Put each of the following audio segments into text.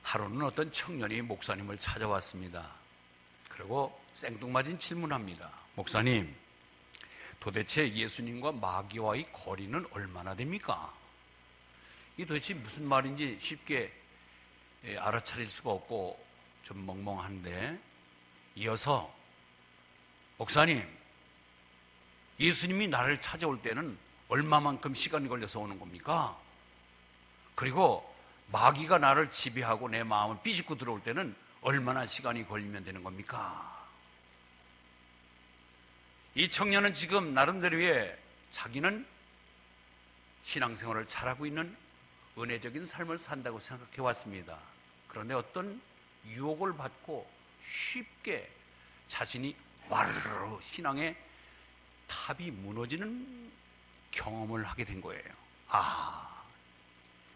하루는 어떤 청년이 목사님을 찾아왔습니다. 그리고 생뚱맞은 질문합니다. 목사님, 도대체 예수님과 마귀와의 거리는 얼마나 됩니까? 이 도대체 무슨 말인지 쉽게 알아차릴 수가 없고 좀 멍멍한데, 이어서 목사님, 예수님이 나를 찾아올 때는 얼마만큼 시간이 걸려서 오는 겁니까? 그리고 마귀가 나를 지배하고 내 마음을 삐집고 들어올 때는 얼마나 시간이 걸리면 되는 겁니까? 이 청년은 지금 나름대로의 자기는 신앙생활을 잘하고 있는 은혜적인 삶을 산다고 생각해 왔습니다. 그런데 어떤 유혹을 받고 쉽게 자신이 와르르 신앙의 탑이 무너지는 경험을 하게 된 거예요.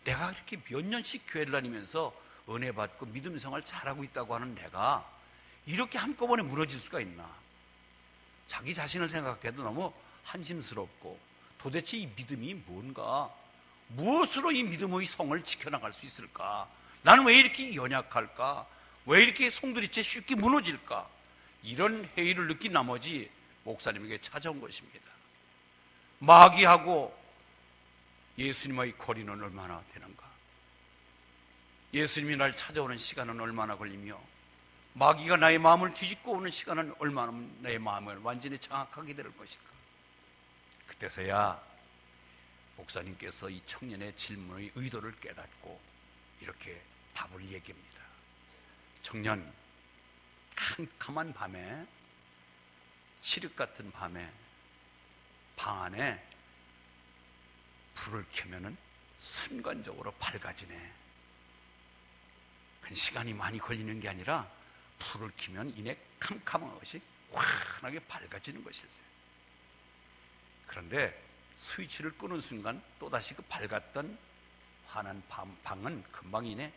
내가 이렇게 몇 년씩 교회를 다니면서 은혜 받고 믿음 생활 잘하고 있다고 하는 내가 이렇게 한꺼번에 무너질 수가 있나? 자기 자신을 생각해도 너무 한심스럽고, 도대체 이 믿음이 뭔가? 무엇으로 이 믿음의 성을 지켜나갈 수 있을까? 나는 왜 이렇게 연약할까? 왜 이렇게 송두리째 쉽게 무너질까? 이런 회의를 느낀 나머지 목사님에게 찾아온 것입니다. 마귀하고 예수님의 거리는 얼마나 되는가? 예수님이 날 찾아오는 시간은 얼마나 걸리며, 마귀가 나의 마음을 뒤집고 오는 시간은 얼마나 내 마음을 완전히 장악하게 될 것일까? 그때서야 목사님께서 이 청년의 질문의 의도를 깨닫고 이렇게 답을 얘기합니다. 청년, 캄캄한 밤에, 칠흑 같은 밤에 방 안에 불을 켜면은 순간적으로 밝아지네. 그 시간이 많이 걸리는 게 아니라 불을 켜면 이내 캄캄한 것이 환하게 밝아지는 것일세. 그런데 스위치를 끄는 순간 또다시 그 밝았던 환한 방은 금방 이내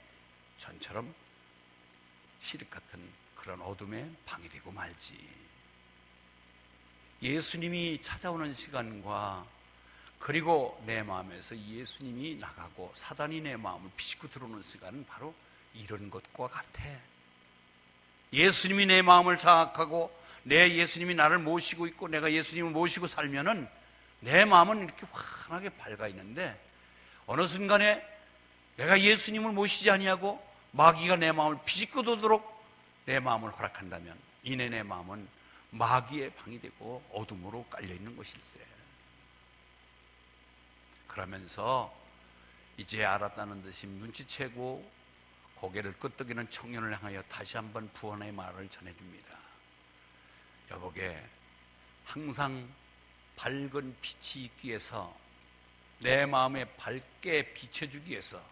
전처럼 칠흑 같은 그런 어둠의 방이 되고 말지. 예수님이 찾아오는 시간과 그리고 내 마음에서 예수님이 나가고 사단이 내 마음을 비집고 들어오는 시간은 바로 이런 것과 같아. 예수님이 내 마음을 장악하고 내 예수님이 나를 모시고 있고 내가 예수님을 모시고 살면은 내 마음은 이렇게 환하게 밝아 있는데, 어느 순간에 내가 예수님을 모시지 아니하고 마귀가 내 마음을 비집고 들도록 내 마음을 허락한다면 이내 내 마음은 마귀의 방이 되고 어둠으로 깔려 있는 것일세. 그러면서 이제 알았다는 듯이 눈치채고 고개를 끄덕이는 청년을 향하여 다시 한번 부원의 말을 전해줍니다. 여보게, 항상 밝은 빛이 있기 위해서, 내 마음에 밝게 비춰주기 위해서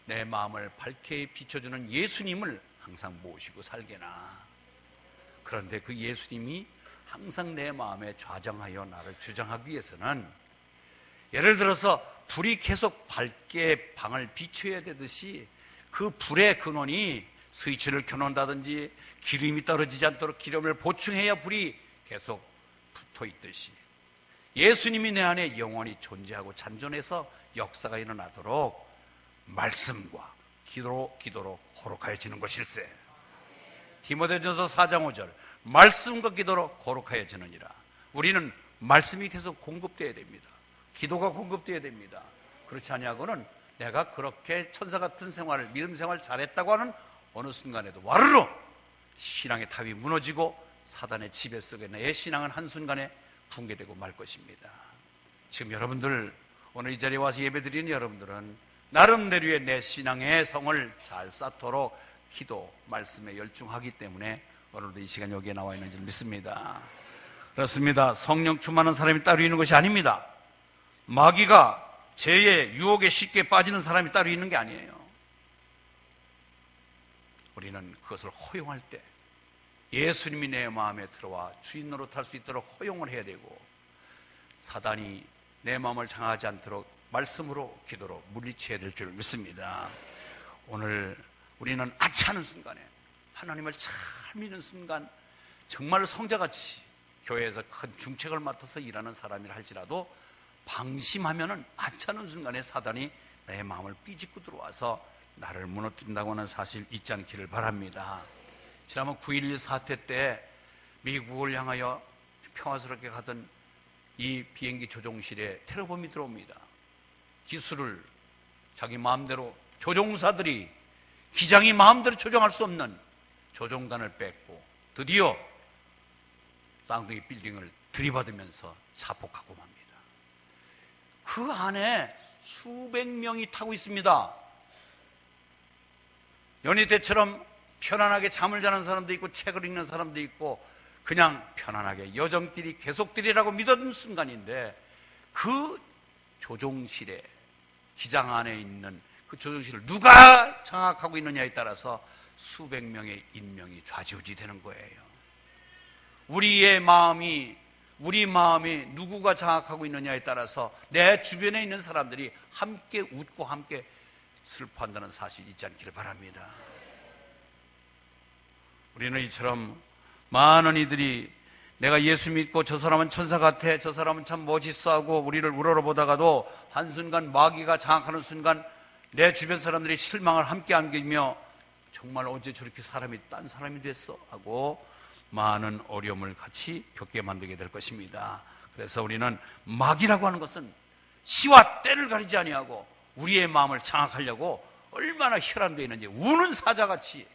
내 마음을 밝게 비춰주는 예수님을 항상 모시고 살게나. 그런데 그 예수님이 항상 내 마음에 좌정하여 나를 주장하기 위해서는, 예를 들어서 불이 계속 밝게 방을 비춰야 되듯이 그 불의 근원이 스위치를 켜놓는다든지 기름이 떨어지지 않도록 기름을 보충해야 불이 계속 붙어 있듯이, 예수님이 내 안에 영원히 존재하고 잔존해서 역사가 일어나도록 말씀과 기도로 거룩하여지는 것일세. 디모데전서 4장 5절, 말씀과 기도로 거룩하여지느니라. 우리는 말씀이 계속 공급되어야 됩니다. 기도가 공급되어야 됩니다. 그렇지 아니하고는 내가 그렇게 천사 같은 생활을, 믿음 생활을 잘했다고 하는 어느 순간에도 와르르 신앙의 탑이 무너지고 사단의 지배 속에 내 신앙은 한순간에 붕괴되고 말 것입니다. 지금 여러분들, 오늘 이 자리에 와서 예배드리는 여러분들은 나름대로의 내 신앙의 성을 잘 쌓도록 기도, 말씀에 열중하기 때문에 오늘도 이 시간 여기에 나와 있는 줄 믿습니다. 그렇습니다. 성령 충만한 사람이 따로 있는 것이 아닙니다. 마귀가 죄의 유혹에 쉽게 빠지는 사람이 따로 있는 게 아니에요. 우리는 그것을 허용할 때 예수님이 내 마음에 들어와 주인 노릇할 수 있도록 허용을 해야 되고, 사단이 내 마음을 장하지 않도록 말씀으로, 기도로 물리쳐야 될 줄 믿습니다. 오늘 우리는 아차하는 순간에, 하나님을 잘 믿는 순간, 정말 성자같이 교회에서 큰 중책을 맡아서 일하는 사람이라 할지라도 방심하면은 아차하는 순간에 사단이 내 마음을 삐집고 들어와서 나를 무너뜨린다고 하는 사실 잊지 않기를 바랍니다. 지난번 9.11 사태 때 미국을 향하여 평화스럽게 가던 이 비행기 조종실에 테러범이 들어옵니다. 기술을 자기 마음대로, 조종사들이 기장이 마음대로 조종할 수 없는 조종관을 뺏고 드디어 쌍둥이 빌딩을 들이받으면서 자폭하고 맙니다. 그 안에 수백 명이 타고 있습니다. 연희 때처럼 편안하게 잠을 자는 사람도 있고 책을 읽는 사람도 있고 그냥 편안하게 여정길이 계속되리라고 믿었던 순간인데, 그 조종실에, 기장 안에 있는 그 조종실을 누가 장악하고 있느냐에 따라서 수백 명의 인명이 좌지우지 되는 거예요. 우리 마음이 누구가 장악하고 있느냐에 따라서 내 주변에 있는 사람들이 함께 웃고 함께 슬퍼한다는 사실 잊지 않기를 바랍니다. 우리는 이처럼 많은 이들이 내가 예수 믿고 저 사람은 천사 같아, 저 사람은 참 멋있어 하고 우리를 우러러보다가도 한순간 마귀가 장악하는 순간 내 주변 사람들이 실망을 함께 안기며 정말 어째 저렇게 사람이 딴 사람이 됐어 하고 많은 어려움을 같이 겪게 만들게 될 것입니다. 그래서 우리는 마귀라고 하는 것은 시와 때를 가리지 아니하고 우리의 마음을 장악하려고 얼마나 혈안되어 있는지, 우는 사자같이,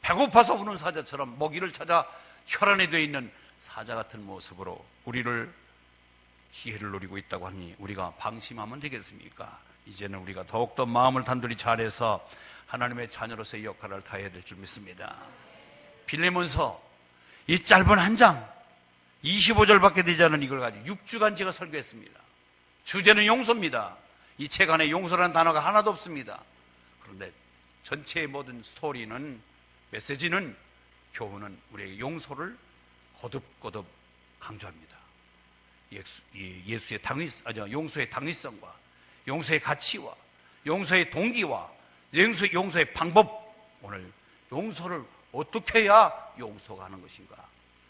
배고파서 우는 사자처럼 먹이를 찾아 혈안에 되어 있는 사자 같은 모습으로 우리를 기회를 노리고 있다고 하니 우리가 방심하면 되겠습니까? 이제는 우리가 더욱더 마음을 단둘이 잘해서 하나님의 자녀로서의 역할을 다해야 될 줄 믿습니다. 빌레몬서 이 짧은 한 장 25절밖에 되지 않은 이걸 가지고 6주간 제가 설교했습니다. 주제는 용서입니다. 이 책 안에 용서라는 단어가 하나도 없습니다. 그런데 전체의 모든 스토리는, 메시지는, 교훈은 우리에게 용서를 거듭거듭 강조합니다. 용서의 당위성과 용서의 가치와 용서의 동기와 용서의 방법, 오늘 용서를 어떻게 해야 용서가 하는 것인가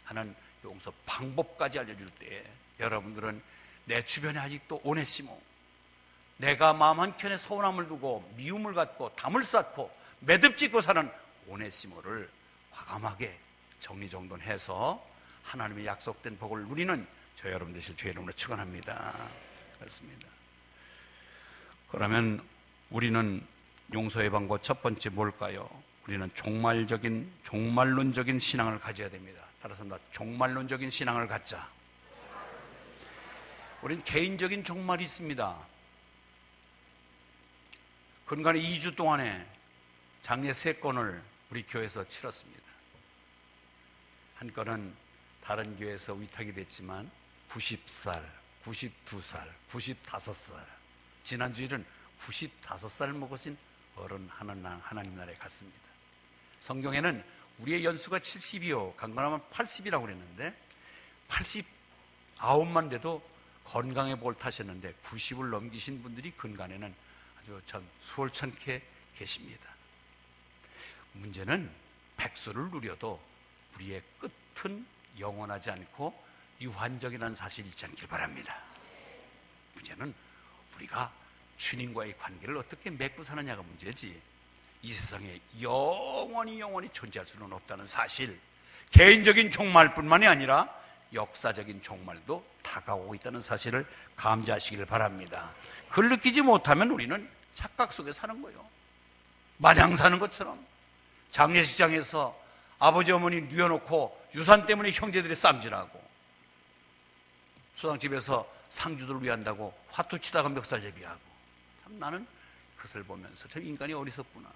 하는 용서 방법까지 알려줄 때 여러분들은 내 주변에 아직도 오네시모, 내가 마음 한켠에 서운함을 두고 미움을 갖고 담을 쌓고 매듭짓고 사는 오네시모를 과감하게 정리정돈해서 하나님의 약속된 복을 누리는 저 여러분 되실 주의 이름으로 축원합니다. 그렇습니다. 그러면 우리는 용서의 방법 첫 번째 뭘까요? 우리는 종말론적인 신앙을 가져야 됩니다. 따라서 종말론적인 신앙을 갖자. 우리는 개인적인 종말이 있습니다. 근간에 2주 동안에 장례 3건을 우리 교회에서 치렀습니다. 한 건은 다른 교회에서 위탁이 됐지만 90살, 92살, 95살, 지난주일은 95살 먹으신 어른 하나님 나라에 갔습니다. 성경에는 우리의 연수가 70이요 강건하면 80이라고 그랬는데 89만 돼도 건강의 복을 타셨는데 90을 넘기신 분들이 근간에는 아주 참 수월찮게 계십니다. 문제는 백수를 누려도 우리의 끝은 영원하지 않고 유한적이라는 사실을 잊지 않길 바랍니다. 문제는 우리가 주님과의 관계를 어떻게 맺고 사느냐가 문제지, 이 세상에 영원히 존재할 수는 없다는 사실, 개인적인 종말뿐만이 아니라 역사적인 종말도 다가오고 있다는 사실을 감지하시길 바랍니다. 그걸 느끼지 못하면 우리는 착각 속에 사는 거예요. 마냥 사는 것처럼 장례식장에서 아버지 어머니 누워놓고 유산 때문에 형제들이 쌈질하고, 소장집에서 상주들을 위한다고 화투 치다가 멱살제비하고, 참 나는 그것을 보면서 저 인간이 어리석구나.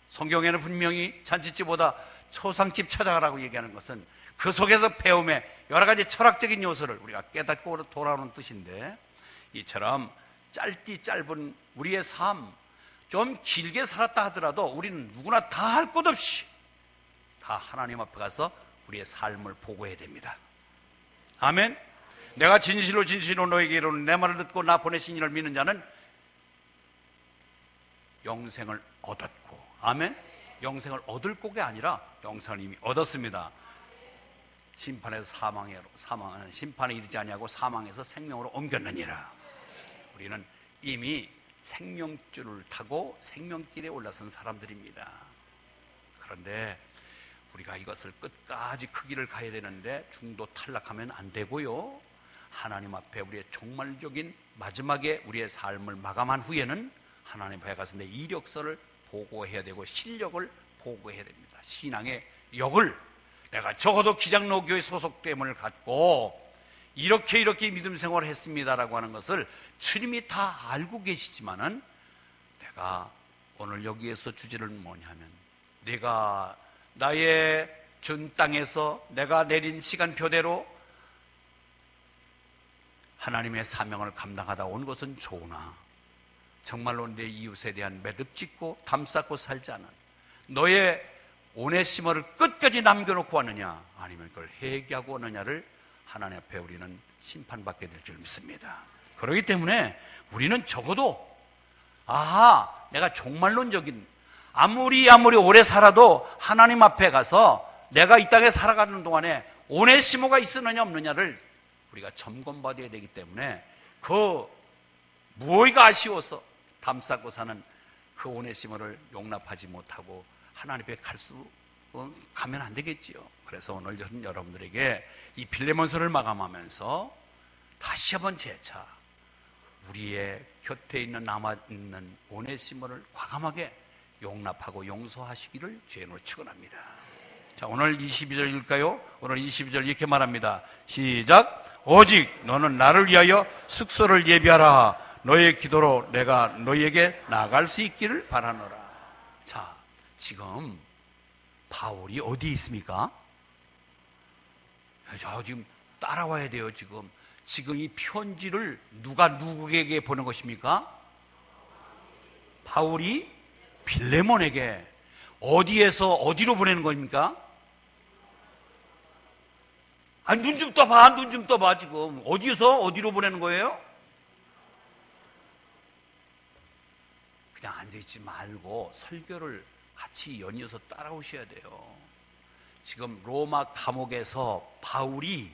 성경에는 분명히 잔치집보다 초상집 찾아가라고 얘기하는 것은 그 속에서 배움의 여러 가지 철학적인 요소를 우리가 깨닫고 돌아오는 뜻인데, 이처럼 짧은 우리의 삶, 좀 길게 살았다 하더라도 우리는 누구나 다 할 것 없이 다 하나님 앞에 가서 우리의 삶을 보고해야 됩니다. 아멘. 내가 진실로 너에게 이르노니 내 말을 듣고 나 보내신 이를 믿는 자는 영생을 얻었고, 아멘. 영생을 얻을 곡이 아니라 영생을 이미 얻었습니다. 심판에서 심판에 이르지 아니하고 사망에서 생명으로 옮겼느니라. 우리는 이미 생명줄을 타고 생명길에 올라선 사람들입니다. 그런데 우리가 이것을 끝까지 그 길을 가야 되는데 중도 탈락하면 안 되고요. 하나님 앞에 우리의 종말적인 마지막에 우리의 삶을 마감한 후에는 하나님 앞에 가서 내 이력서를 보고해야 되고 실력을 보고해야 됩니다. 신앙의 역을 내가 적어도 기장로교회 소속됨을 갖고 이렇게 믿음 생활을 했습니다라고 하는 것을 주님이 다 알고 계시지만은 내가 오늘 여기에서 주제를 뭐냐면 내가 나의 준 땅에서 내가 내린 시간표대로 하나님의 사명을 감당하다 온 것은 좋으나 정말로 내 이웃에 대한 매듭 짓고 담쌓고 살지 않은 너의 오네시모를 끝까지 남겨놓고 왔느냐 아니면 그걸 회개하고 왔느냐를 하나님 앞에 우리는 심판받게 될 줄 믿습니다. 그렇기 때문에 우리는 적어도 내가 종말론적인 아무리 오래 살아도 하나님 앞에 가서 내가 이 땅에 살아가는 동안에 오네시모가 있느냐 없느냐를 우리가 점검받아야 되기 때문에 그 무엇이가 아쉬워서 담쌓고 사는 그 오네시모를 용납하지 못하고 하나님 앞에 가면 안 되겠지요. 그래서 오늘 여러분들에게 이 빌레몬서를 마감하면서 다시 한번 재차 우리의 곁에 있는 남아있는 오네시모를 과감하게 용납하고 용서하시기를 주님으로 축원합니다. 자, 오늘 22절일까요? 오늘 22절 이렇게 말합니다. 시작. 오직 너는 나를 위하여 숙소를 예비하라. 너의 기도로 내가 너희에게 나갈 수 있기를 바라노라. 자, 지금 바울이 어디에 있습니까? 자, 지금 따라와야 돼요. 지금 이 편지를 누가 누구에게 보낸 것입니까? 바울이 빌레몬에게. 어디에서 어디로 보내는 겁니까? 눈 좀 떠봐. 지금 어디에서 어디로 보내는 거예요? 그냥 앉아있지 말고 설교를 같이 연이어서 따라오셔야 돼요. 지금 로마 감옥에서 바울이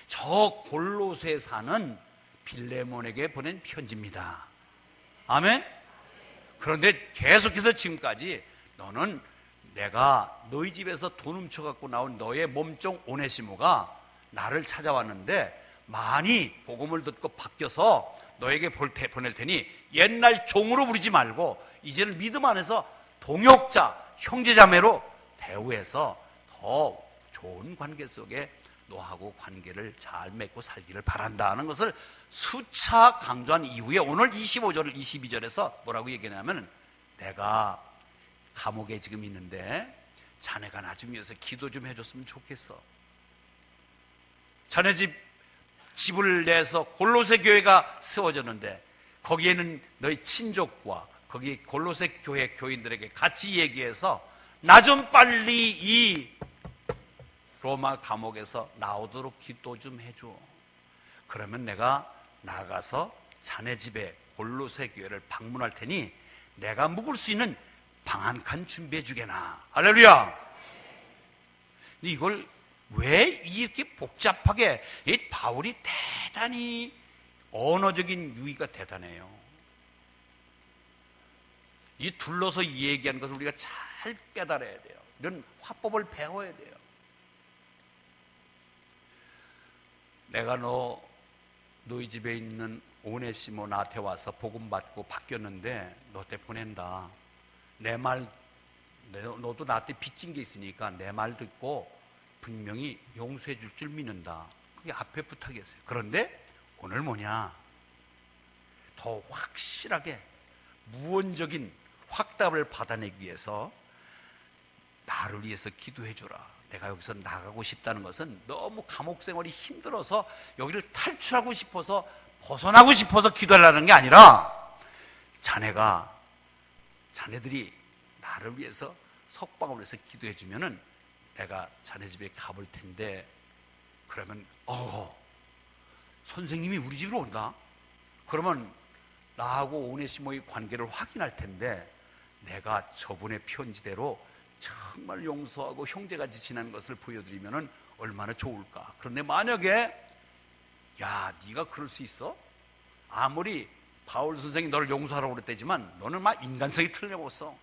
저 골로새 사는 빌레몬에게 보낸 편지입니다. 아멘? 그런데 계속해서 지금까지 너는 내가 너희 집에서 돈 훔쳐갖고 나온 너의 몸종 오네시모가 나를 찾아왔는데 많이 복음을 듣고 바뀌어서 너에게 보낼 테니 옛날 종으로 부르지 말고 이제는 믿음 안에서 동역자, 형제자매로 대우해서 더 좋은 관계 속에 너하고 관계를 잘 맺고 살기를 바란다는 것을 수차 강조한 이후에 오늘 25절, 22절에서 뭐라고 얘기하냐면 내가 감옥에 지금 있는데 자네가 나 좀 위해서 기도 좀 해줬으면 좋겠어. 자네 집을 내서 골로새 교회가 세워졌는데 거기에는 너희 친족과 거기 골로새 교회 교인들에게 같이 얘기해서 나 좀 빨리 이 로마 감옥에서 나오도록 기도 좀 해줘. 그러면 내가 나가서 자네 집에 골로새 교회를 방문할 테니 내가 묵을 수 있는 방 한 칸 준비해 주게나. 할렐루야. 이걸 왜 이렇게 복잡하게, 이 바울이 대단히 언어적인 유의가 대단해요. 이 둘러서 얘기하는 것을 우리가 잘 깨달아야 돼요. 이런 화법을 배워야 돼요. 내가 너희 집에 있는 오네시모 나한테 와서 복음 받고 바뀌었는데 너한테 보낸다. 너도 나한테 빚진 게 있으니까 내 말 듣고 분명히 용서해 줄 줄 믿는다. 그게 앞에 부탁이었어요. 그런데 오늘 뭐냐? 더 확실하게 무언적인 확답을 받아내기 위해서 나를 위해서 기도해 주라. 내가 여기서 나가고 싶다는 것은 너무 감옥 생활이 힘들어서 여기를 탈출하고 싶어서 벗어나고 싶어서 기도하려는 게 아니라 자네들이 나를 위해서 석방을 해서 기도해 주면은 내가 자네 집에 가볼 텐데 그러면 선생님이 우리 집으로 온다? 그러면 나하고 오네시모의 관계를 확인할 텐데 내가 저분의 편지대로 정말 용서하고 형제같이 지내는 것을 보여드리면 얼마나 좋을까. 그런데 만약에 네가 그럴 수 있어? 아무리 바울 선생이 너를 용서하라고 그랬대지만 너는 막 인간성이 틀려먹었어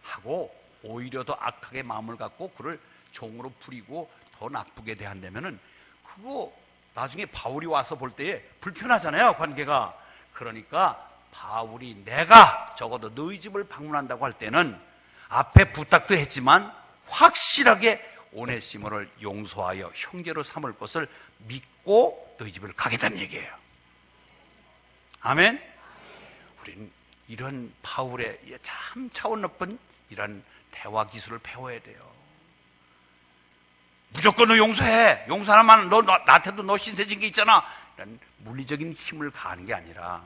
하고 오히려 더 악하게 마음을 갖고 그를 종으로 부리고 더 나쁘게 대한다면은 그거 나중에 바울이 와서 볼 때에 불편하잖아요, 관계가. 그러니까 바울이 내가 적어도 너희 집을 방문한다고 할 때는 앞에 부탁도 했지만 확실하게 오네시모를 용서하여 형제로 삼을 것을 믿고 너희 집을 가겠다는 얘기예요. 아멘? 우리는 이런 바울의 참 차원 높은 이런 대화 기술을 배워야 돼요. 무조건 너 용서해. 용서하면 나한테도 너 신세진 게 있잖아. 이런 물리적인 힘을 가하는 게 아니라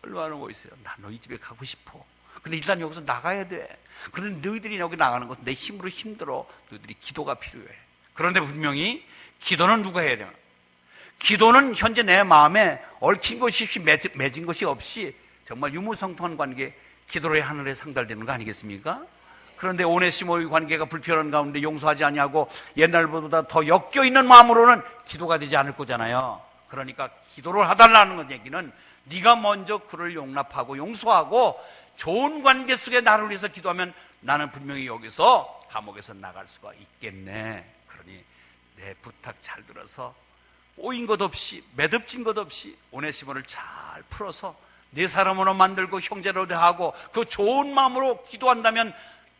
얼마나 멋있어요. 나 너희 집에 가고 싶어. 근데 일단 여기서 나가야 돼. 그런데 너희들이 여기 나가는 것은 내 힘으로 힘들어. 너희들이 기도가 필요해. 그런데 분명히 기도는 누가 해야 돼요? 기도는 현재 내 마음에 얽힌 것이 없이 맺은 것이 없이 정말 유무성통한 관계, 기도로의 하늘에 상달되는 거 아니겠습니까? 그런데 오네시모의 관계가 불편한 가운데 용서하지 아니하고 옛날보다 더 엮여있는 마음으로는 기도가 되지 않을 거잖아요. 그러니까 기도를 하달라는 얘기는 네가 먼저 그를 용납하고 용서하고 좋은 관계 속에 나를 위해서 기도하면 나는 분명히 여기서 감옥에서 나갈 수가 있겠네. 그러니 내 부탁 잘 들어서 꼬인 것 없이 매듭진 것 없이 오네시모를 잘 풀어서 내 사람으로 만들고 형제로 대하고 그 좋은 마음으로 기도한다면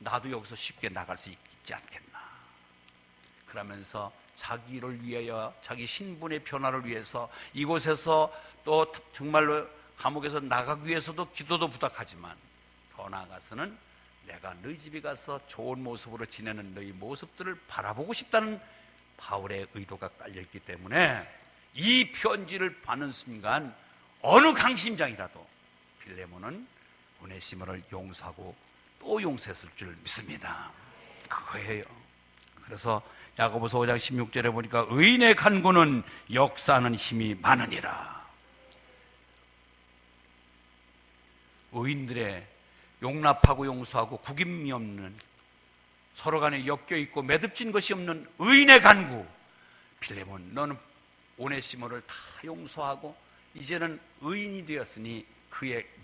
나도 여기서 쉽게 나갈 수 있지 않겠나. 그러면서 자기를 위하여 자기 신분의 변화를 위해서 이곳에서 또 정말로 감옥에서 나가기 위해서도 기도도 부탁하지만 더 나아가서는 내가 너희 집에 가서 좋은 모습으로 지내는 너희 모습들을 바라보고 싶다는 바울의 의도가 깔려있기 때문에 이 편지를 받는 순간 어느 강심장이라도 빌레몬은 오네시모를 용서하고 또 용서했을 줄 믿습니다. 그거예요. 그래서 야고보서 5장 16절에 보니까 의인의 간구는 역사하는 힘이 많으니라. 의인들의 용납하고 용서하고 구김이 없는 서로 간에 엮여있고 매듭진 것이 없는 의인의 간구. 빌레몬, 너는 오네시모를 다 용서하고 이제는 의인이 되었으니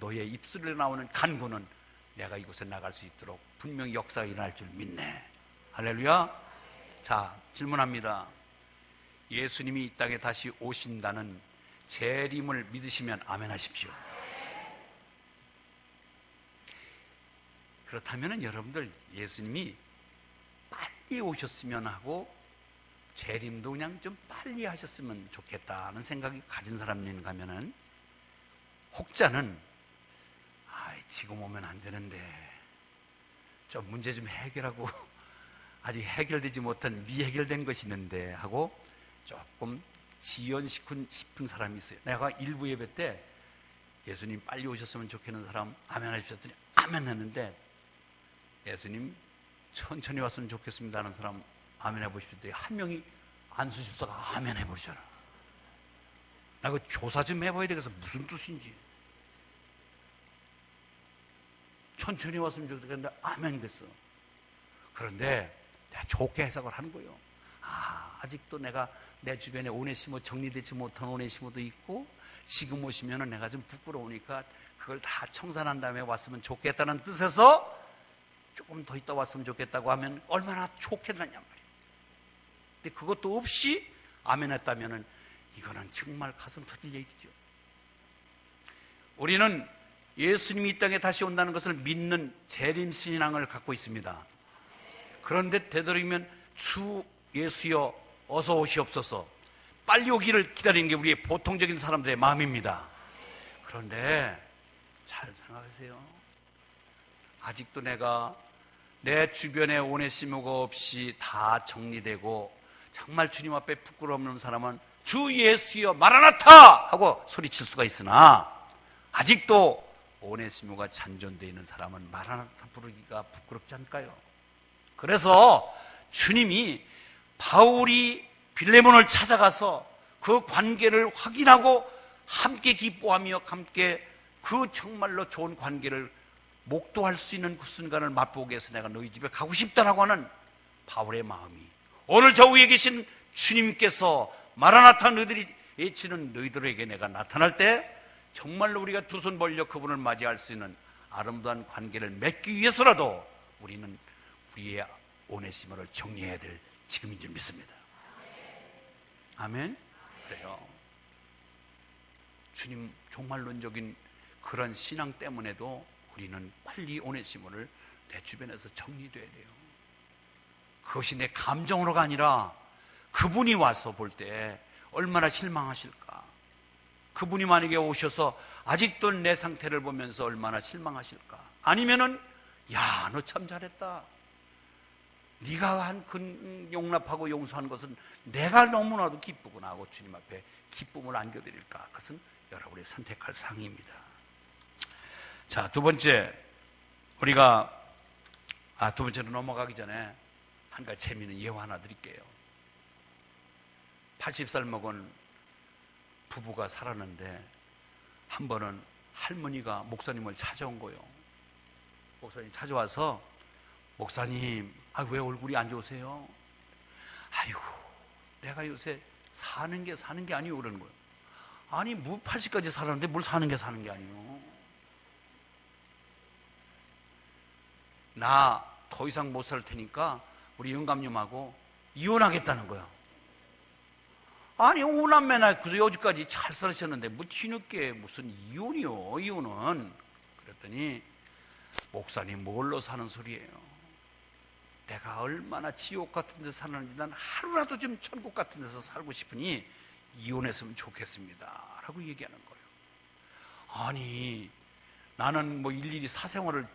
너의 입술에 나오는 간구는 내가 이곳에 나갈 수 있도록 분명히 역사가 일어날 줄 믿네. 할렐루야. 자, 질문합니다. 예수님이 이 땅에 다시 오신다는 재림을 믿으시면 아멘 하십시오. 그렇다면 여러분들 예수님이 빨리 오셨으면 하고 재림도 그냥 좀 빨리 하셨으면 좋겠다는 생각이 가진 사람이 있는가 하면은 혹자는 지금 오면 안 되는데 좀 문제 좀 해결하고 아직 해결되지 못한 미해결된 것이 있는데 하고 조금 지연시킨 싶은 사람이 있어요. 내가 일부 예배 때 예수님 빨리 오셨으면 좋겠는 사람 아멘 하셨더니 아멘 했는데 예수님 천천히 왔으면 좋겠습니다 하는 사람 아멘 해보십시오. 한 명이 안수집사가 아멘 해버리잖아. 나 이거 조사 좀 해봐야 되겠어. 무슨 뜻인지. 천천히 왔으면 좋겠는데 아멘 됐어. 그런데 내가 좋게 해석을 하는 거예요. 아직도 내가 내 주변에 오네시모 정리되지 못한 오네시모도 있고 지금 오시면은 내가 좀 부끄러우니까 그걸 다 청산한 다음에 왔으면 좋겠다는 뜻에서 조금 더 있다 왔으면 좋겠다고 하면 얼마나 좋겠느냐 말이에요. 근데 그것도 없이 아멘 했다면은 이거는 정말 가슴 터질 얘기죠. 우리는 예수님이 이 땅에 다시 온다는 것을 믿는 재림신앙을 갖고 있습니다. 그런데 되도록이면 주 예수여 어서 오시옵소서 빨리 오기를 기다리는 게 우리의 보통적인 사람들의 마음입니다. 그런데 잘 생각하세요. 아직도 내가 내 주변에 오네시모가 없이 다 정리되고 정말 주님 앞에 부끄러움 없는 사람은 주 예수여 마라나타 하고 소리칠 수가 있으나 아직도 오네시모가 잔존되어 있는 사람은 마라나타 부르기가 부끄럽지 않을까요? 그래서 주님이 바울이 빌레몬을 찾아가서 그 관계를 확인하고 함께 기뻐하며 함께 그 정말로 좋은 관계를 목도할 수 있는 그 순간을 맛보기 위해서 내가 너희 집에 가고 싶다라고 하는 바울의 마음이 오늘 저 위에 계신 주님께서 마라나타 너희들이 외치는 너희들에게 내가 나타날 때 정말로 우리가 두 손 벌려 그분을 맞이할 수 있는 아름다운 관계를 맺기 위해서라도 우리는 우리의 오네시모를 정리해야 될 지금인 줄 믿습니다. 아멘? 그래요. 주님 종말론적인 그런 신앙 때문에도 우리는 빨리 오네시모를 내 주변에서 정리돼야 돼요. 그것이 내 감정으로가 아니라 그분이 와서 볼 때 얼마나 실망하실까. 그분이 만약에 오셔서 아직도 내 상태를 보면서 얼마나 실망하실까. 아니면은 야, 너 참 잘했다. 네가 한 그 용납하고 용서한 것은 내가 너무나도 기쁘구나 하고 주님 앞에 기쁨을 안겨드릴까. 그것은 여러분이 선택할 사항입니다. 자, 두 번째, 우리가 두 번째로 넘어가기 전에 한 가지 재미있는 예화 하나 드릴게요. 80살 먹은 부부가 살았는데 한 번은 할머니가 목사님을 찾아온 거예요. 목사님 찾아와서 목사님, 왜 얼굴이 안 좋으세요? 아이고, 내가 요새 사는 게 아니오 그러는 거예요. 아니, 80까지 살았는데 뭘 사는 게 아니오. 나 더 이상 못 살 테니까 우리 영감님하고 이혼하겠다는 거야. 아니, 오남매나 그저 여지까지 잘 살으셨는데 뭐 뒤늦게 무슨 이혼이요, 이혼은. 그랬더니 목사님 뭘로 사는 소리예요. 내가 얼마나 지옥 같은 데서 사는지 난 하루라도 좀 천국 같은 데서 살고 싶으니 이혼했으면 좋겠습니다 라고 얘기하는 거예요. 아니, 나는 뭐 일일이 사생활을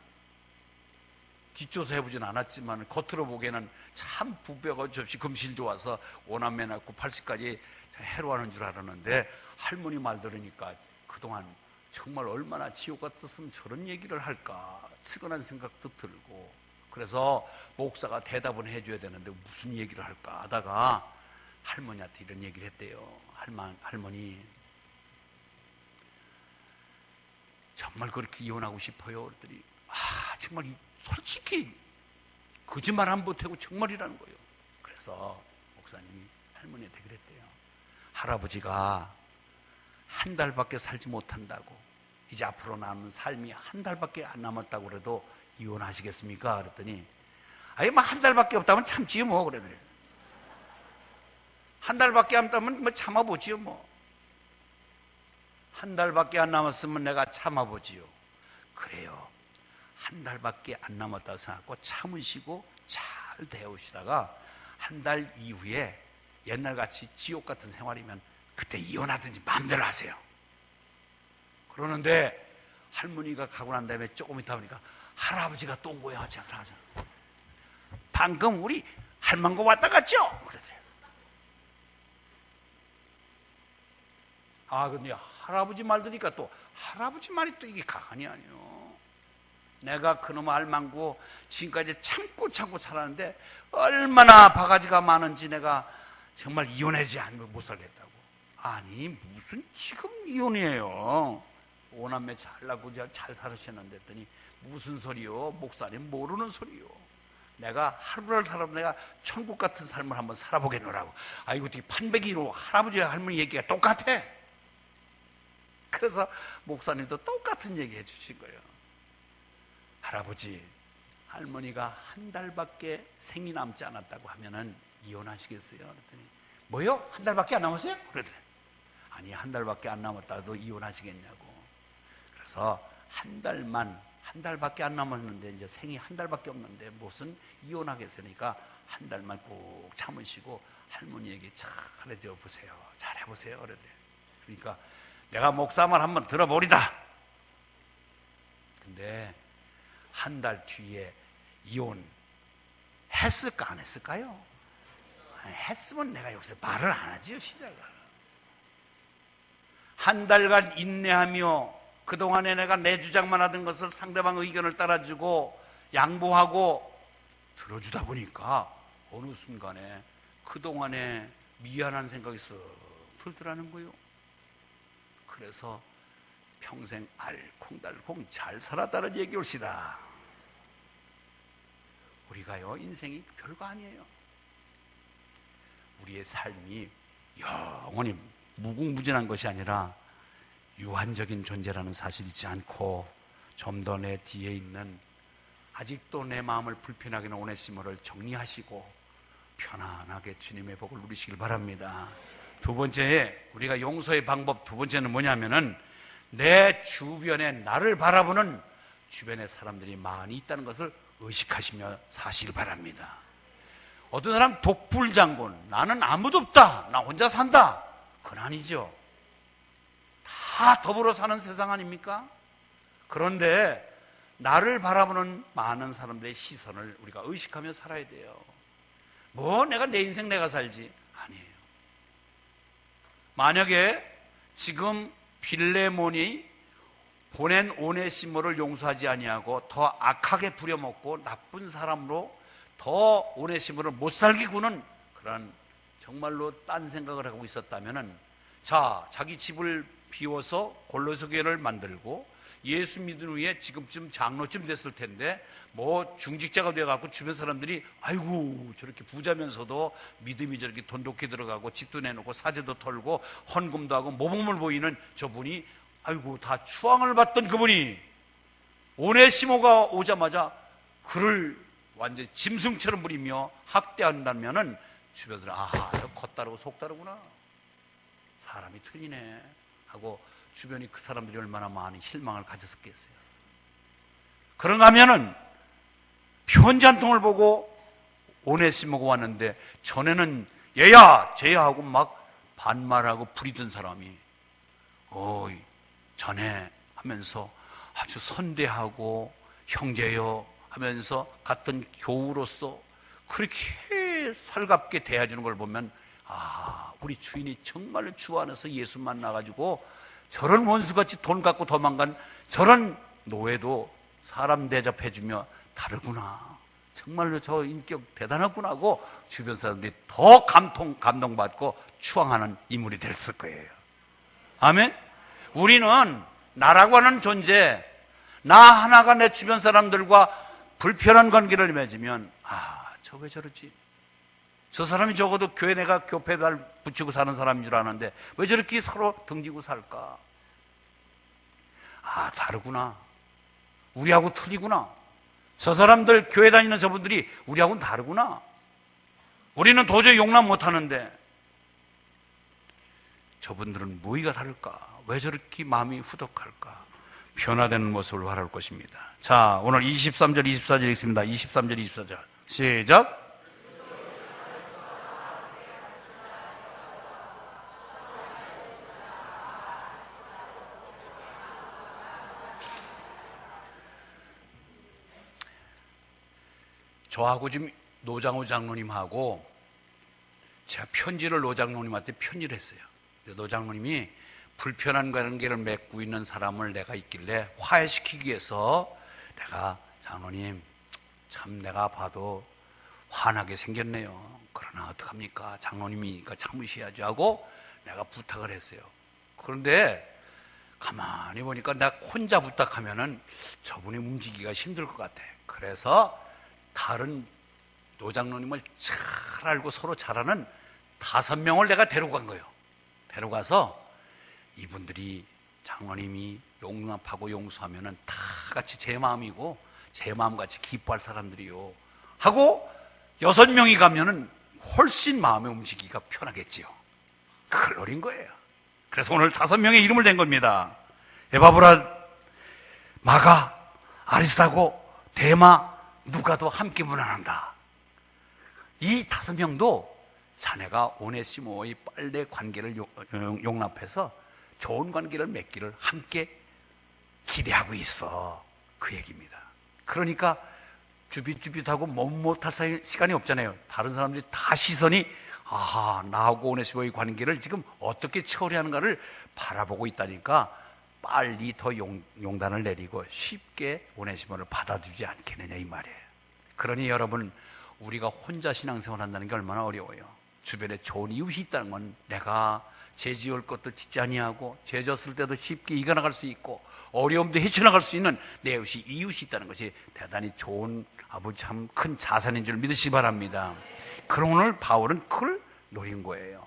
뒷조사 해보진 않았지만 겉으로 보기에는 참 부배가 없이 금실 좋아서 오남매 낳고 80까지 해로하는 줄 알았는데 할머니 말 들으니까 그동안 정말 얼마나 지옥 같았으면 저런 얘기를 할까 측은한 생각도 들고, 그래서 목사가 대답은 해줘야 되는데 무슨 얘기를 할까 하다가 할머니한테 이런 얘기를 했대요. 할머니, 정말 그렇게 이혼하고 싶어요? 그랬더니 정말 솔직히 거짓말 안 보태고 정말이라는 거예요. 그래서 목사님이 할머니한테 그랬대요. 할아버지가 한 달밖에 살지 못한다고, 이제 앞으로 남은 삶이 한 달밖에 안 남았다고 그래도 이혼하시겠습니까? 그랬더니 뭐 한 달밖에 없다면 참지요 뭐. 그러더래요. 한 달밖에 안 남으면 뭐 참아보지요 뭐. 한 달밖에 안 남았으면 내가 참아보지요. 그래요. 한 달밖에 안 남았다고 생각하고 참으시고 잘 대우시다가 한 달 이후에 옛날같이 지옥 같은 생활이면 그때 이혼하든지 마음대로 하세요. 그러는데 할머니가 가고 난 다음에 조금 있다 보니까 할아버지가 또 온 거야. 하자. 방금 우리 할망구 왔다 갔죠? 그러더래요. 근데 할아버지 말 들으니까 또 할아버지 말이 또 이게 가관이 아니에요. 내가 그놈의 할망구 지금까지 참고 살았는데 얼마나 바가지가 많은지 내가 정말 이혼하지 않으면 못 살겠다고. 아니, 무슨 지금 이혼이에요. 오남매 잘나고 잘 살으셨는데 했더니 무슨 소리요? 목사님 모르는 소리요. 내가 하루를 살아도 내가 천국 같은 삶을 한번 살아보겠노라고. 이거 어떻게 판배기로 할아버지 할머니 얘기가 똑같아. 그래서 목사님도 똑같은 얘기 해주신 거예요. 할아버지, 할머니가 한 달밖에 생이 남지 않았다고 하면은 이혼하시겠어요? 그랬더니 뭐요? 한 달밖에 안 남았어요? 그러더래. 아니, 한 달밖에 안 남았다도 이혼하시겠냐고. 그래서 한 달밖에 안 남았는데 이제 생이 한 달밖에 없는데 무슨 이혼하겠으니까 한 달만 꼭 참으시고 할머니에게 잘해줘 보세요. 잘해보세요. 그러더래. 그러니까 내가 목사 말 한번 들어보리다. 근데 한 달 뒤에 이혼 했을까 안 했을까요? 했으면 내가 여기서 말을 안 하지요, 시작을. 한 달간 인내하며 그동안에 내가 내 주장만 하던 것을 상대방의 의견을 따라주고 양보하고 들어주다 보니까 어느 순간에 그동안에 미안한 생각이 쓱 들더라는 거예요. 그래서 평생 알콩달콩 잘 살았다는 얘기 올시다. 우리가요, 인생이 별거 아니에요. 우리의 삶이 영원히 무궁무진한 것이 아니라 유한적인 존재라는 사실 잊지 않고 좀 더 내 뒤에 있는 아직도 내 마음을 불편하게 하는 오네시모를 정리하시고 편안하게 주님의 복을 누리시길 바랍니다. 두 번째, 우리가 용서의 방법 두 번째는 뭐냐면은 내 주변에 나를 바라보는 주변의 사람들이 많이 있다는 것을 의식하시며 사시길 바랍니다. 어떤 사람 독불장군, 나는 아무도 없다, 나 혼자 산다, 그건 아니죠. 다 더불어 사는 세상 아닙니까? 그런데 나를 바라보는 많은 사람들의 시선을 우리가 의식하며 살아야 돼요. 뭐 내가 내 인생 내가 살지? 아니에요. 만약에 지금 빌레몬이 보낸 오네시모를 용서하지 아니하고 더 악하게 부려먹고 나쁜 사람으로 더 오네시모를 못 살게 구는 그런 정말로 딴 생각을 하고 있었다면은, 자, 자기 집을 비워서 골로새 교회를 만들고 예수 믿은 후에 지금쯤 장로쯤 됐을 텐데 뭐 중직자가 되어갖고 주변 사람들이 아이고 저렇게 부자면서도 믿음이 저렇게 돈독히 들어가고 집도 내놓고 사제도 털고 헌금도 하고 모범을 보이는 저분이, 아이고 다 추앙을 받던 그분이 오네시모가 오자마자 그를 완전히 짐승처럼 부리며 학대한다면은 주변들은 아하, 저 겉다르고 속다르구나, 사람이 틀리네 하고 주변이 그 사람들이 얼마나 많은 실망을 가졌었겠어요. 그런가 하면은 편지 한 통을 보고 오네시모가 왔는데 전에는 얘야 쟤야 하고 막 반말하고 부리던 사람이 어이 자네 하면서 아주 선대하고 형제여 하면서 같은 교우로서 그렇게 살갑게 대해주는 걸 보면, 아, 우리 주인이 정말로 주 안에서 예수 만나가지고 저런 원수같이 돈 갖고 도망간 저런 노예도 사람 대접해주며 다르구나, 정말로 저 인격 대단하구나 하고 주변 사람들이 더 감동받고 추앙하는 인물이 됐을 거예요. 아멘? 우리는 나라고 하는 존재, 나 하나가 내 주변 사람들과 불편한 관계를 맺으면, 아, 저 왜 저러지? 저 사람이 적어도 교회 내가 교패달 붙이고 사는 사람인 줄 아는데 왜 저렇게 서로 등지고 살까? 아, 다르구나. 우리하고 틀리구나. 저 사람들 교회 다니는 저분들이 우리하고는 다르구나. 우리는 도저히 용납 못하는데 저분들은 뭐가 다를까? 왜 저렇게 마음이 후덕할까? 변화되는 모습을 바라볼 것입니다. 자, 오늘 23절, 24절 읽습니다. 23절, 24절. 시작. 저하고 지금 노장호 장로님하고 제가 편지를 노장로님한테 편지를 했어요. 노장로님이 불편한 관계를 맺고 있는 사람을 내가 있길래 화해시키기 위해서 내가 장로님 참 내가 봐도 화나게 생겼네요. 그러나 어떡합니까? 장로님이니까 참으셔야지 하고 내가 부탁을 했어요. 그런데 가만히 보니까 나 혼자 부탁하면은 저분이 움직이기가 힘들 것 같아. 그래서 다른 노장로님을 잘 알고 서로 잘 아는 5명을 내가 데려간 거예요. 데려가서 이분들이 장로님이 용납하고 용서하면은 다 같이 제 마음이고 제 마음같이 기뻐할 사람들이요 하고 6명이 가면은 훨씬 마음의 움직이기가 편하겠지요. 그걸 노린 거예요. 그래서 오늘 5명의 이름을 댄 겁니다. 에바브라, 마가, 아리스타고, 데마, 누가도 함께 문안한다. 이 5명도 자네가 오네시모의 빨래 관계를 용납해서 좋은 관계를 맺기를 함께 기대하고 있어. 그 얘기입니다. 그러니까 주빗주빗하고 못할 시간이 없잖아요. 다른 사람들이 다 시선이 아하, 나하고 오네시모의 관계를 지금 어떻게 처리하는가를 바라보고 있다니까 빨리 더 용단을 내리고 쉽게 오네시모를 받아주지 않겠느냐 이 말이에요. 그러니 여러분, 우리가 혼자 신앙생활 한다는 게 얼마나 어려워요. 주변에 좋은 이웃이 있다는 건 내가 죄 지을 것도 짓지 아니하고 죄 졌을 때도 쉽게 이겨나갈 수 있고 어려움도 헤쳐나갈 수 있는 내 이웃이 있다는 것이 대단히 좋은 아버지 참 큰 자산인 줄 믿으시기 바랍니다. 그럼 오늘 바울은 그걸 노린 거예요.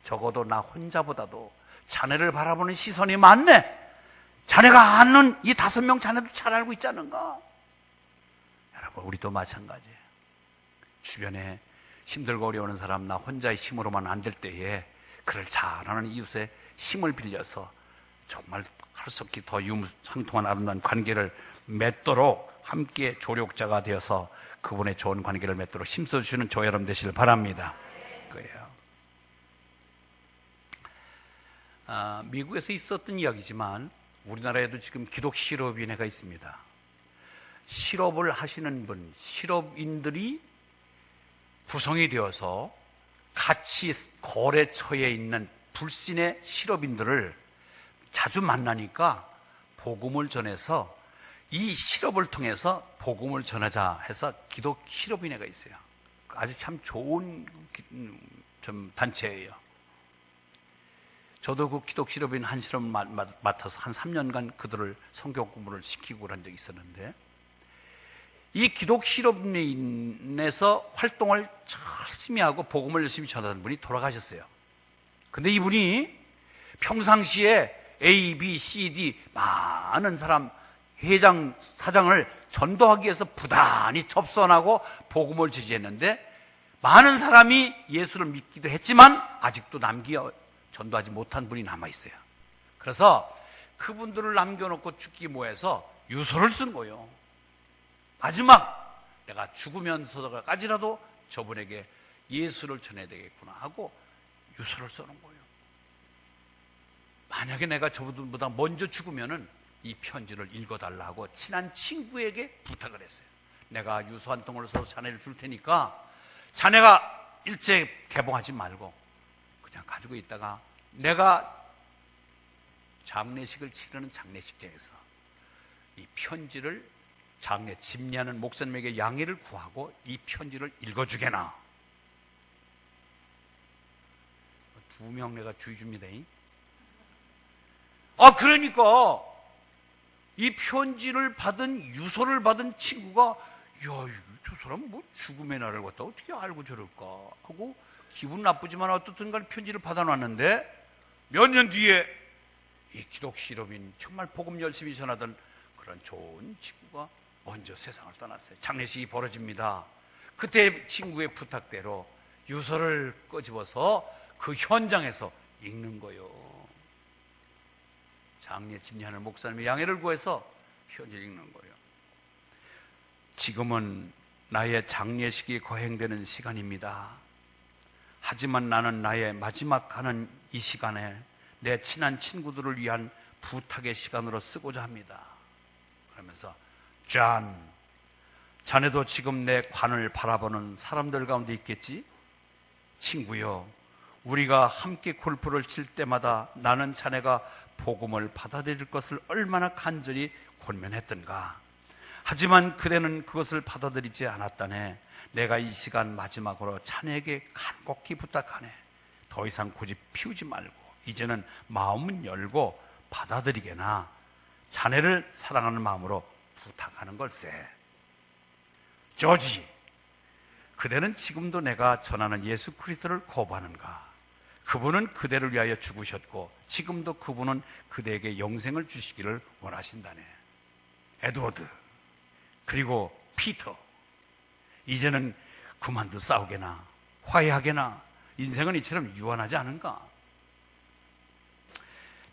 적어도 나 혼자보다도 자네를 바라보는 시선이 많네. 자네가 아는 이 5명 자네도 잘 알고 있지 않은가? 여러분, 우리도 마찬가지예요. 주변에 힘들고 어려운 사람, 나 혼자의 힘으로만 안 될 때에 그를 잘 아는 이웃의 힘을 빌려서 정말 할 수 없기 더 유무상통한 아름다운 관계를 맺도록 함께 조력자가 되어서 그분의 좋은 관계를 맺도록 힘써주시는 저 여러분 되시길 바랍니다. 그래요. 미국에서 있었던 이야기지만 우리나라에도 지금 기독 실업위원회가 있습니다. 실업을 하시는 분, 실업인들이 구성이 되어서 같이 거래처에 있는 불신의 실업인들을 자주 만나니까 복음을 전해서 이 실업을 통해서 복음을 전하자 해서 기독 실업인회가 있어요. 아주 참 좋은 단체예요. 저도 그 기독 실업인 한 실업을 맡아서 한 3년간 그들을 성경 공부를 시키고 그런 적이 있었는데, 이 기독 실업인에서 활동을 열심히 하고 복음을 열심히 전하던 분이 돌아가셨어요. 근데 이분이 평상시에 A, B, C, D 많은 사람 회장, 사장을 전도하기 위해서 부단히 접선하고 복음을 지지했는데 많은 사람이 예수를 믿기도 했지만 아직도 전도하지 못한 분이 남아있어요. 그래서 그분들을 남겨놓고 죽기 뭐해서 유서를 쓴 거예요. 마지막 내가 죽으면서까지라도 저분에게 예수를 전해야 되겠구나 하고 유서를 써놓은 거예요. 만약에 내가 저분보다 먼저 죽으면은 이 편지를 읽어달라고 친한 친구에게 부탁을 했어요. 내가 유서 한 통을 써서 자네를 줄 테니까 자네가 일제 개봉하지 말고 그냥 가지고 있다가 내가 장례식을 치르는 장례식장에서 이 편지를 장례 집례하는 목사님에게 양해를 구하고 이 편지를 읽어주게나. 2명 내가 주의 줍니다. 그러니까 이 편지를 받은 유서를 받은 친구가 야, 저 사람 뭐 죽음의 날을 갖다 어떻게 알고 저럴까 하고 기분 나쁘지만 어떻든 간에 편지를 받아놨는데 몇 년 뒤에 이 기독 실업인 정말 복음 열심히 전하던 그런 좋은 친구가 먼저 세상을 떠났어요. 장례식이 벌어집니다. 그때 친구의 부탁대로 유서를 꺼집어서 그 현장에서 읽는 거예요. 장례 집례하는 목사님의 양해를 구해서 편지를 읽는 거예요. 지금은 나의 장례식이 거행되는 시간입니다. 하지만 나는 나의 마지막 가는 이 시간에 내 친한 친구들을 위한 부탁의 시간으로 쓰고자 합니다. 그러면서 존, 자네도 지금 내 관을 바라보는 사람들 가운데 있겠지? 친구요, 우리가 함께 골프를 칠 때마다 나는 자네가 복음을 받아들일 것을 얼마나 간절히 권면했던가. 하지만 그대는 그것을 받아들이지 않았다네. 내가 이 시간 마지막으로 자네에게 간곡히 부탁하네. 더 이상 고집 피우지 말고 이제는 마음은 열고 받아들이게나 자네를 사랑하는 마음으로 부탁하는 걸세. 조지, 그대는 지금도 내가 전하는 예수 그리스도를 거부하는가? 그분은 그대를 위하여 죽으셨고 지금도 그분은 그대에게 영생을 주시기를 원하신다네. 에드워드, 그리고 피터, 이제는 그만두 싸우게나 화해하게나. 인생은 이처럼 유한하지 않은가?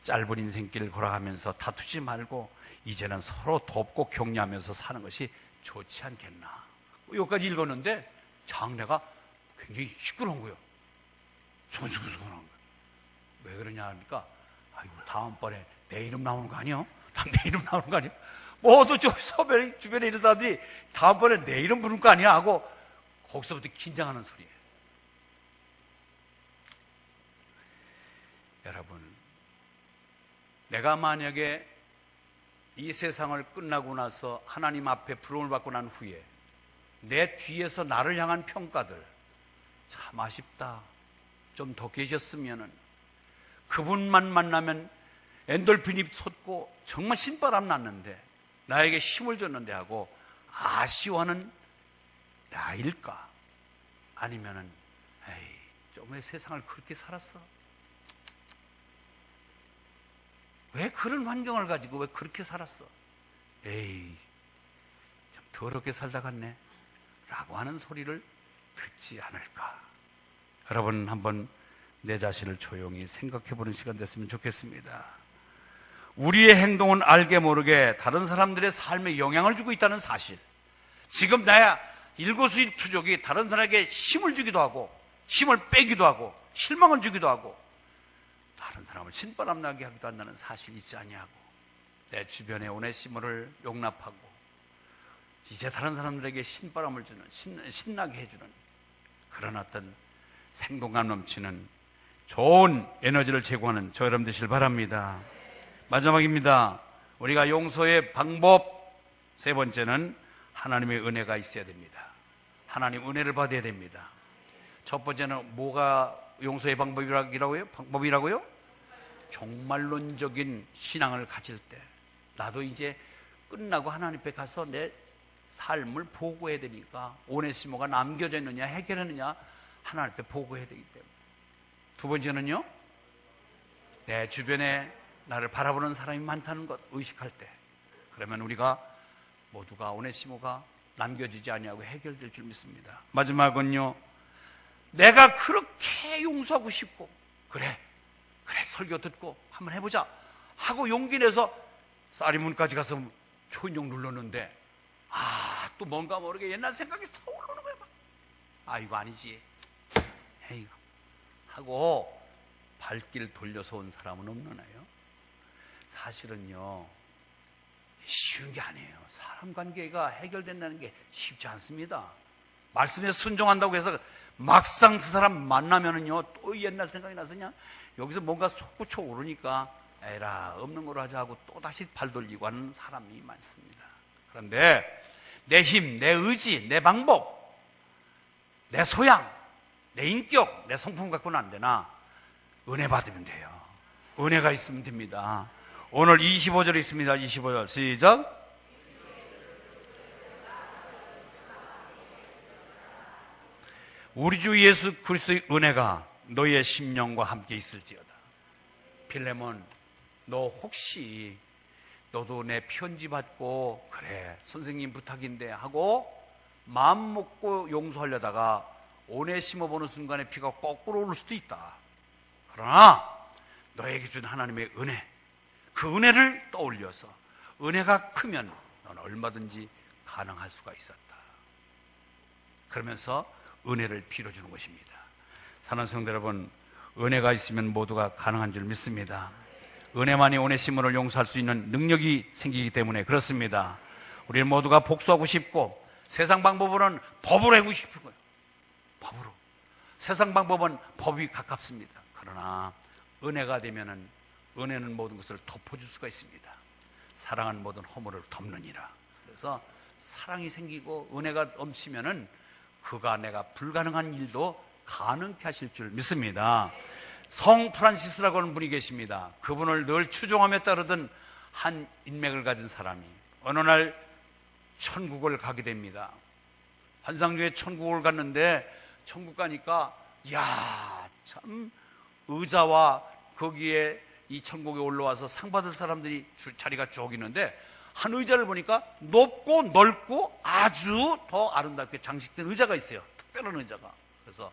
짧은 인생길을 걸어가면서 다투지 말고 이제는 서로 돕고 격려하면서 사는 것이 좋지 않겠나. 여기까지 읽었는데 장례가 굉장히 시끄러운 거예요. 손수근수근한 거예요. 왜 그러냐 하니까 다음번에 내 이름 나오는 거 아니요? 내 이름 나오는 거 아니요? 모두 저 주변에 있는 사람들이 다음번에 내 이름 부를 거 아니야 하고 거기서부터 긴장하는 소리예요. 여러분, 내가 만약에 이 세상을 끝나고 나서 하나님 앞에 부름을 받고 난 후에 내 뒤에서 나를 향한 평가들, 참 아쉽다, 좀 더 계셨으면은, 그분만 만나면 엔돌핀이 솟고 정말 신바람 났는데 나에게 힘을 줬는데 하고 아쉬워하는 나일까? 아니면은 에이, 좀 왜 세상을 그렇게 살았어? 왜 그런 환경을 가지고 왜 그렇게 살았어? 에이, 참 더럽게 살다 갔네 라고 하는 소리를 듣지 않을까. 여러분 한번 내 자신을 조용히 생각해보는 시간 됐으면 좋겠습니다. 우리의 행동은 알게 모르게 다른 사람들의 삶에 영향을 주고 있다는 사실, 지금 나야 일거수일투족이 다른 사람에게 힘을 주기도 하고 힘을 빼기도 하고 실망을 주기도 하고 다른 사람을 신바람 나게 하기도 한다는 사실이 있지 아니하고, 내 주변에 오네시모를 용납하고 이제 다른 사람들에게 신바람을 주는, 신나게 해주는 그런 어떤 생동감 넘치는 좋은 에너지를 제공하는 저 여러분 되시길 바랍니다. 마지막입니다. 우리가 용서의 방법 세 번째는 하나님의 은혜가 있어야 됩니다. 하나님 은혜를 받아야 됩니다. 첫 번째는 뭐가 용서의 방법이라고요? 종말론적인 신앙을 가질 때, 나도 이제 끝나고 하나님 앞에 가서 내 삶을 보고해야 되니까 오네시모가 남겨져 있느냐 해결했느냐 하나님 앞에 보고해야 되기 때문에. 두 번째는요, 내 주변에 나를 바라보는 사람이 많다는 것 의식할 때, 그러면 우리가 모두가 오네시모가 남겨지지 아니하고 해결될 줄 믿습니다. 마지막은요, 내가 그렇게 용서하고 싶고 그래 설교 듣고 한번 해보자 하고 용기 내서 쌀이문까지 가서 초인종 눌렀는데 또 뭔가 모르게 옛날 생각이 떠오르는 거야. 이거 아니지 에이 하고 발길 돌려서 온 사람은 없느냐요? 사실은요, 쉬운 게 아니에요. 사람 관계가 해결된다는 게 쉽지 않습니다. 말씀에 순종한다고 해서 막상 그 사람 만나면은요, 또 옛날 생각이 나서 그냥 여기서 뭔가 솟구쳐 오르니까 에라 없는 거로 하자 하고 또 다시 발 돌리고 하는 사람이 많습니다. 그런데 내 힘, 내 의지, 내 방법, 내 소양, 내 인격, 내 성품 갖고는 안 되나 은혜 받으면 돼요. 은혜가 있으면 됩니다. 오늘 25절 있습니다. 25절 시작. 우리 주 예수 그리스도의 은혜가 너의 심령과 함께 있을지어다. 필레몬, 너 혹시 너도 내 편지 받고 그래 선생님 부탁인데 하고 마음 먹고 용서하려다가 오네시모 보는 순간에 피가 거꾸로 오를 수도 있다. 그러나 너에게 준 하나님의 은혜, 그 은혜를 떠올려서 은혜가 크면 너는 얼마든지 가능할 수가 있었다. 그러면서 은혜를 빌어주는 것입니다. 사랑하는 성도 여러분, 은혜가 있으면 모두가 가능한 줄 믿습니다. 은혜만이 오네시모를 용서할 수 있는 능력이 생기기 때문에 그렇습니다. 우리 모두가 복수하고 싶고 세상 방법으로는 법으로 하고 싶은 거예요. 법으로. 세상 방법은 법이 가깝습니다. 그러나 은혜가 되면은 은혜는 모든 것을 덮어줄 수가 있습니다. 사랑은 모든 허물을 덮느니라. 그래서 사랑이 생기고 은혜가 넘치면은 그가 내가 불가능한 일도 가능케 하실 줄 믿습니다. 성 프란시스라고 하는 분이 계십니다. 그분을 늘 추종하며 따르던 한 인맥을 가진 사람이 어느 날 천국을 가게 됩니다. 환상주에 천국을 갔는데 천국 가니까 참 의자와 거기에 이 천국에 올라와서 상 받을 사람들이 자리가 쭉 있는데 한 의자를 보니까 높고 넓고 아주 더 아름답게 장식된 의자가 있어요. 특별한 의자가. 그래서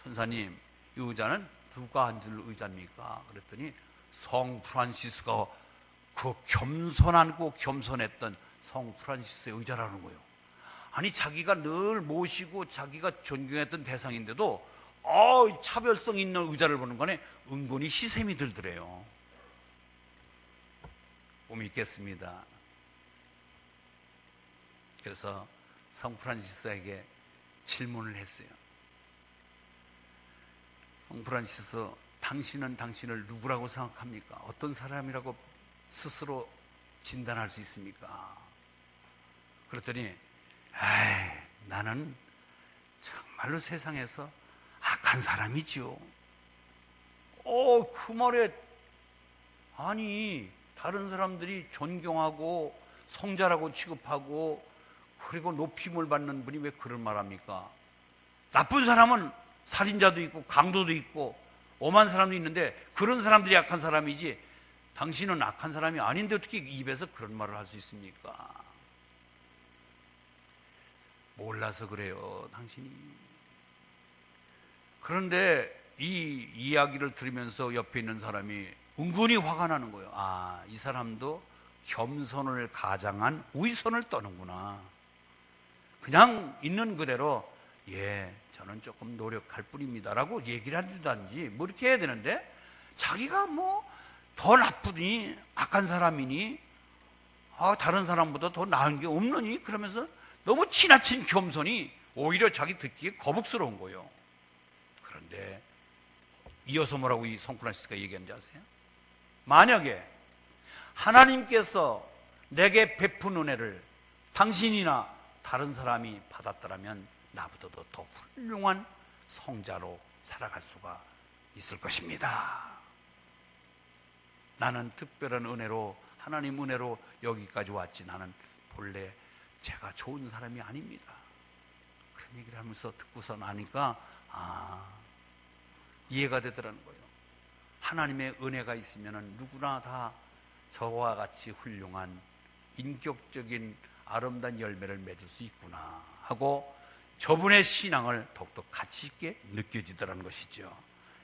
천사님, 이 의자는 누가 앉을 의자입니까? 그랬더니 성 프란시스가 그 겸손하고 겸손했던 성 프란시스의 의자라는 거예요. 아니 자기가 늘 모시고 자기가 존경했던 대상인데도 차별성 있는 의자를 보는 거네 은근히 희샘이 들더래요. 꿈이 있겠습니다. 그래서 성 프란시스에게 질문을 했어요. 성 프란시스, 당신은 당신을 누구라고 생각합니까? 어떤 사람이라고 스스로 진단할 수 있습니까? 그랬더니 나는 정말로 세상에서 악한 사람이죠. 그 말에 아니 다른 사람들이 존경하고 성자라고 취급하고 그리고 높임을 받는 분이 왜 그런 말 합니까? 나쁜 사람은 살인자도 있고 강도도 있고 오만 사람도 있는데 그런 사람들이 악한 사람이지 당신은 악한 사람이 아닌데 어떻게 입에서 그런 말을 할 수 있습니까? 몰라서 그래요, 당신이. 그런데 이 이야기를 들으면서 옆에 있는 사람이 은근히 화가 나는 거예요. 아, 이 사람도 겸손을 가장한 위선을 떠는구나. 그냥 있는 그대로 예, 저는 조금 노력할 뿐입니다라고 얘기를 해주든지 뭐 이렇게 해야 되는데, 자기가 뭐 더 나쁘니 악한 사람이니 다른 사람보다 더 나은 게 없느니 그러면서 너무 지나친 겸손이 오히려 자기 듣기에 거북스러운 거예요. 그런데 이어서 뭐라고 이 성프란시스가 얘기하는지 아세요? 만약에 하나님께서 내게 베푼 은혜를 당신이나 다른 사람이 받았더라면 나보다도 더 훌륭한 성자로 살아갈 수가 있을 것입니다. 나는 특별한 은혜로, 하나님 은혜로 여기까지 왔지, 나는 본래 제가 좋은 사람이 아닙니다. 그런 얘기를 하면서 듣고서 나니까 이해가 되더라는 거예요. 하나님의 은혜가 있으면 누구나 다 저와 같이 훌륭한 인격적인 아름다운 열매를 맺을 수 있구나 하고 저분의 신앙을 더욱더 가치 있게 느껴지더라는 것이죠.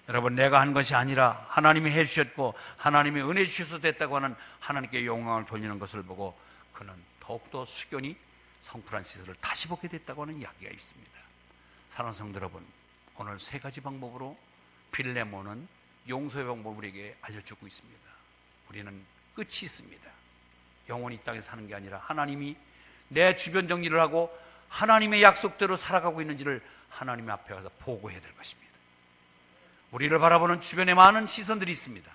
여러분, 내가 한 것이 아니라 하나님이 해주셨고 하나님이 은혜 주셔서 됐다고 하는 하나님께 영광을 돌리는 것을 보고 그는 더욱더 숙연히 성프란시스를 다시 보게 됐다고 하는 이야기가 있습니다. 사랑하는 성도 여러분, 오늘 세 가지 방법으로 빌레몬은 용서의 방법을 우리에게 알려주고 있습니다. 우리는 끝이 있습니다. 영원히 이 땅에 사는 게 아니라 하나님이 내 주변 정리를 하고 하나님의 약속대로 살아가고 있는지를 하나님 앞에 가서 보고해야 될 것입니다. 우리를 바라보는 주변에 많은 시선들이 있습니다.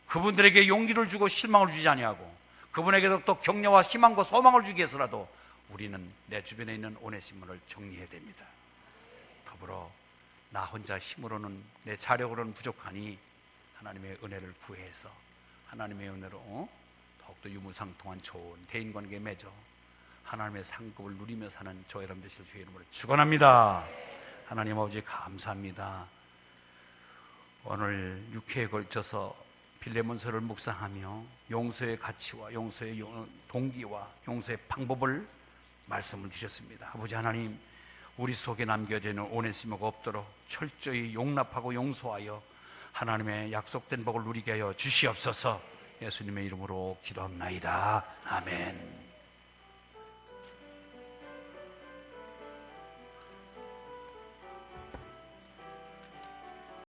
그분들에게 용기를 주고 실망을 주지 아니하고 그분에게도 또 격려와 희망과 소망을 주기 위해서라도 우리는 내 주변에 있는 오네시모를 정리해야 됩니다. 더불어 나 혼자 힘으로는, 내 자력으로는 부족하니 하나님의 은혜를 구해서 하나님의 은혜로 더욱더 유무상통한 좋은 대인관계에 맺어 하나님의 상급을 누리며 사는 저 여러분 되실 주의 이름으로 축원합니다. 하나님 아버지 감사합니다. 오늘 6회에 걸쳐서 빌레몬서를 묵상하며 용서의 가치와 용서의 동기와 용서의 방법을 말씀을 드렸습니다. 아버지 하나님, 우리 속에 남겨져 있는 오네시모가 없도록 철저히 용납하고 용서하여 하나님의 약속된 복을 누리게 하여 주시옵소서. 예수님의 이름으로 기도합나이다. 아멘.